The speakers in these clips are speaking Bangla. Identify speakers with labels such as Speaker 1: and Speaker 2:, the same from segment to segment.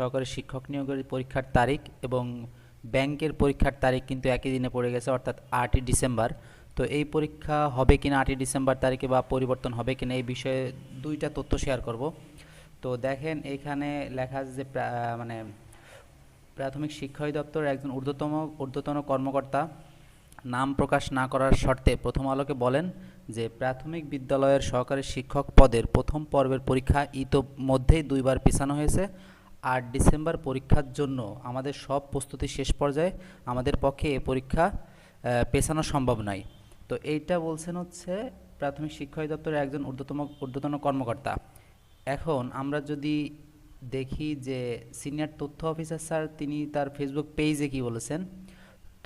Speaker 1: সহকারী শিক্ষক নিয়োগের পরীক্ষার তারিখ এবং ব্যাংকের পরীক্ষার তারিখ কিন্তু একই দিনে পড়ে গেছে, অর্থাৎ 8ই ডিসেম্বর। তো এই পরীক্ষা হবে কিনা 8ই ডিসেম্বর তারিখে বা পরিবর্তন হবে কিনা এই বিষয়ে দুইটা তথ্য শেয়ার করব। তো দেখেন এখানে লেখা আছে যে মানে প্রাথমিক শিক্ষা অধিদপ্তরের একজন ঊর্ধ্বতন কর্মকর্তা নাম প্রকাশ না করার শর্তে প্রথম আলোকে বলেন যে প্রাথমিক বিদ্যালয়ের সহকারী শিক্ষক পদের প্রথম পর্বের পরীক্ষা ইতোমধ্যেই 2বার পিছানো হয়েছে। 8 ডিসেম্বর পরীক্ষার জন্য আমাদের সব প্রস্তুতি শেষ পর্যায়ে, আমাদের পক্ষে এ পরীক্ষা পেছানো সম্ভব নয়। তো এইটা বলছেন হচ্ছে প্রাথমিক শিক্ষা অধিদপ্তরের একজন ঊর্ধ্বতন কর্মকর্তা। এখন আমরা যদি দেখি যে সিনিয়র তথ্য অফিসার স্যার তিনি তার ফেসবুক পেজে কি বলেছেন।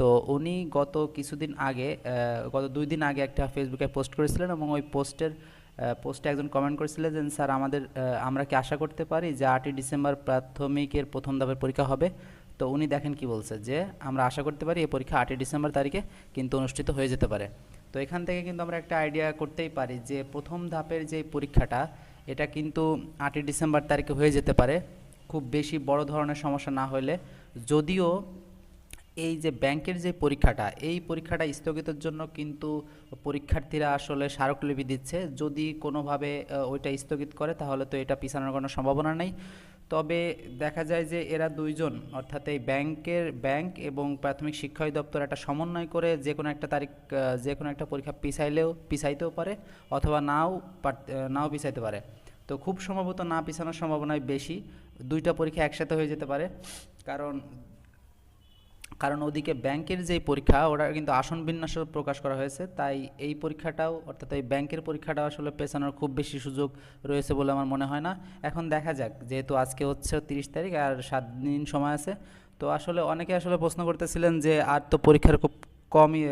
Speaker 1: তো উনি গত 2 দিন আগে একটা ফেসবুকে পোস্ট করেছিলেন এবং ওই পোস্টে একজন কমেন্ট করেছিলেন যে স্যার আমরা কি আশা করতে পারি যে 8ই ডিসেম্বর প্রাথমিকের প্রথম ধাপের পরীক্ষা হবে। তো উনি দেখেন কি বলছে যে আমরা আশা করতে পারি এই পরীক্ষা 8ই ডিসেম্বর তারিখে কিন্তু অনুষ্ঠিত হয়ে যেতে পারে। তো এখান থেকে কিন্তু আমরা একটা আইডিয়া করতেই পারি যে প্রথম ধাপের যে পরীক্ষাটা এটা কিন্তু 8ই ডিসেম্বর তারিখে হয়ে যেতে পারে, খুব বেশি বড় ধরনের সমস্যা না হলে। যদিও এই যে ব্যাংকের যে পরীক্ষাটা, এই পরীক্ষাটা স্থগিতের জন্য কিন্তু পরীক্ষার্থীরা আসলে স্মারকলিপি দিচ্ছে। যদি কোনোভাবে ওইটা স্থগিত করে তাহলে তো এটা পিছানোর কোনো সম্ভাবনা নেই। তবে দেখা যায় যে এরা দুইজন, অর্থাৎ এই ব্যাংক এবং প্রাথমিক শিক্ষা অধিদপ্তর একটা সমন্বয় করে যে কোনো একটা তারিখ, যে কোনো একটা পরীক্ষা পিছাইতেও পারে অথবা নাও পিছাইতে পারে। তো খুব সম্ভবত না পিছানোর সম্ভাবনাই বেশি, দুইটা পরীক্ষা একসাথে হয়ে যেতে পারে। কারণ কারণ ওদিকে ব্যাংকের যেই পরীক্ষা ওটা কিন্তু আসন বিন্যাসও প্রকাশ করা হয়েছে, তাই এই পরীক্ষাটাও, অর্থাৎ এই ব্যাংকের পরীক্ষাটাও আসলে পেছানোর খুব বেশি সুযোগ রয়েছে বলে আমার মনে হয় না। এখন দেখা যাক, যেহেতু আজকে হচ্ছে 30 তারিখ আর 7 দিন সময় আছে। তো আসলে অনেকে আসলে প্রশ্ন করতেছিলেন যে আর তো পরীক্ষার খুব কমই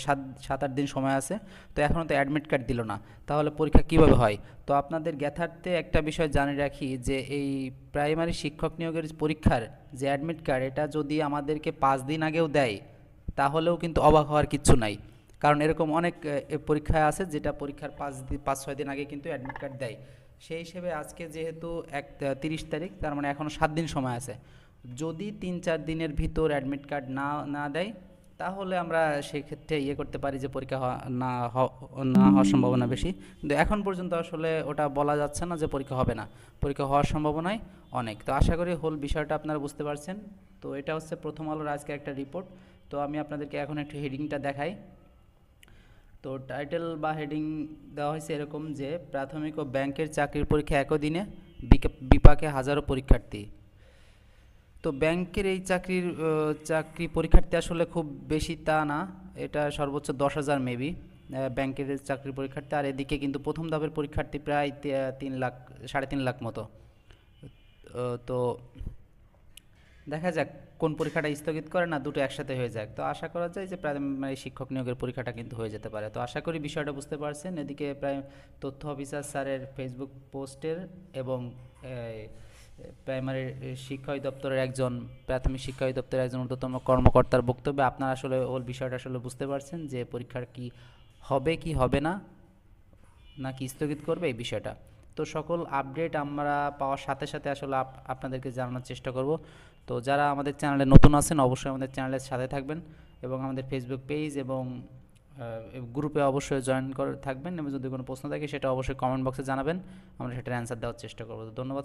Speaker 1: 7-8 দিন সময় আছে, তো এখনও তো অ্যাডমিট কার্ড দিল না, তাহলে পরীক্ষা কিভাবে হয়। তো আপনাদের জ্ঞাতার্থে একটা বিষয় জানিয়ে রাখি যে এই প্রাইমারি শিক্ষক নিয়োগের পরীক্ষার যে অ্যাডমিট কার্ড, এটা যদি আমাদেরকে 5 দিন আগেও দেয় তাহলেও কিন্তু অবাক হওয়ার কিচ্ছু নাই। কারণ এরকম অনেক পরীক্ষায় আছে যেটা পরীক্ষার 5-6 দিন আগে কিন্তু অ্যাডমিট কার্ড দেয়। সেই হিসেবে আজকে যেহেতু 30 তারিখ, তার মানে এখনও 7 দিন সময় আছে। যদি 3-4 দিনের ভিতর অ্যাডমিট কার্ড না দেয় তাহলে আমরা সেক্ষেত্রে করতে পারি যে পরীক্ষা না হওয়ার সম্ভাবনা বেশি। কিন্তু এখন পর্যন্ত আসলে ওটা বলা যাচ্ছে না যে পরীক্ষা হবে না, পরীক্ষা হওয়ার সম্ভাবনাই অনেক। তো আশা করি হোল বিষয়টা আপনারা বুঝতে পারছেন। তো এটা হচ্ছে প্রথম আলোর আজকে একটা রিপোর্ট। তো আমি আপনাদেরকে এখন একটু হেডিংটা দেখাই। তো টাইটেল বা হেডিং দেওয়া হয়েছে এরকম যে প্রাথমিক ও ব্যাংকের চাকরির পরীক্ষা একই দিনে, বিপাকে হাজারো পরীক্ষার্থী। তো ব্যাংকের এই চাকরি পরীক্ষার্থী আসলে খুব বেশি তা না, এটা সর্বোচ্চ 10,000 মেবি ব্যাংকের চাকরি পরীক্ষার্থী। আর এদিকে কিন্তু প্রথম ধাপের পরীক্ষার্থী প্রায় 3 লাখ, 3.5 লাখ মতো। তো দেখা যাক কোন পরীক্ষাটা স্থগিত করে, না দুটো একসাথে হয়ে যাক। তো আশা করা যায় যে প্রাইমারি শিক্ষক নিয়োগের পরীক্ষাটা কিন্তু হয়ে যেতে পারে। তো আশা করি বিষয়টা বুঝতে পারছেন। এদিকে প্রায় তথ্য অফিসার স্যারের ফেসবুক পোস্টের এবং প্রাইমারি শিক্ষা অধিদপ্তরের একজন প্রাথমিক শিক্ষা অধিদপ্তরের একজন ঊর্ধ্বতন কর্মকর্তার বক্তব্যে আপনারা আসলে ওর বিষয়টা আসলে বুঝতে পারছেন যে পরীক্ষার কি হবে কি হবে না, নাকি স্থগিত করবে এই বিষয়টা। তো সকল আপডেট আমরা পাওয়ার সাথে সাথে আসলে আপনাদেরকে জানানোর চেষ্টা করব। তো যারা আমাদের চ্যানেলে নতুন আছেন অবশ্যই আমাদের চ্যানেলের সাথে থাকবেন এবং আমাদের ফেসবুক পেজ এবং গ্রুপে অবশ্যই জয়েন করে থাকবেন, এবং যদি কোনো প্রশ্ন থাকে সেটা অবশ্যই কমেন্ট বক্সে জানাবেন, আমরা সেটার অ্যান্সার দেওয়ার চেষ্টা করব। তো ধন্যবাদ।